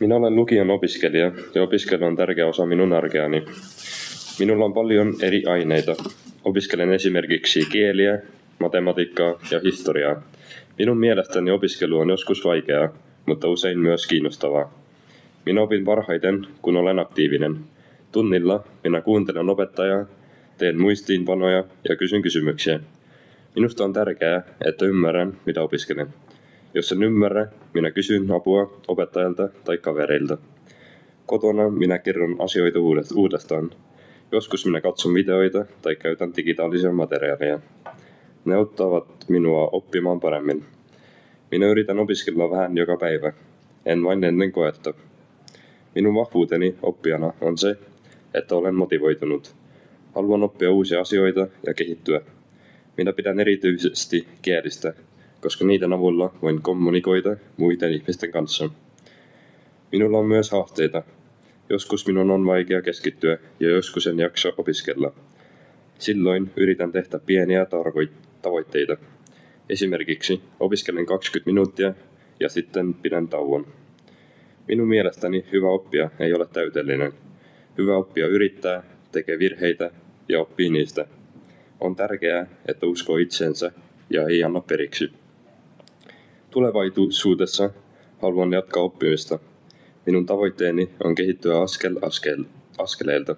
Minä olen lukion opiskelija ja opiskelu on tärkeä osa minun arkeani. Minulla on paljon eri aineita. Opiskelen esimerkiksi kieliä, matematiikkaa ja historiaa. Minun mielestäni opiskelu on joskus vaikeaa, mutta usein myös kiinnostavaa. Minä opin parhaiten, kun olen aktiivinen. Tunnilla minä kuuntelen opettajaa, teen muistiinpanoja ja kysyn kysymyksiä. Minusta on tärkeää, että ymmärrän, mitä opiskelen. Jos en ymmärrä, minä kysyn apua opettajalta tai kavereilta. Kotona minä kerron asioita uudestaan. Joskus minä katson videoita tai käytän digitaalisia materiaaleja. Ne auttavat minua oppimaan paremmin. Minä yritän opiskella vähän joka päivä, en vain ennen koetta. Minun vahvuuteni oppijana on se, että olen motivoitunut. Haluan oppia uusia asioita ja kehittyä. Minä pidän erityisesti kielistä, koska niiden avulla voin kommunikoida muiden ihmisten kanssa. Minulla on myös haasteita. Joskus minun on vaikea keskittyä ja joskus en jaksa opiskella. Silloin yritän tehdä pieniä tavoitteita. Esimerkiksi opiskelen 20 minuuttia ja sitten pidän tauon. Minun mielestäni hyvä oppija ei ole täydellinen. Hyvä oppija yrittää, tekee virheitä ja oppii niistä. On tärkeää, että uskoo itseensä ja ei anna periksi. Tulevaisuudessa haluan jatkaa oppimista. Minun tavoitteeni on kehittyä askeleelta.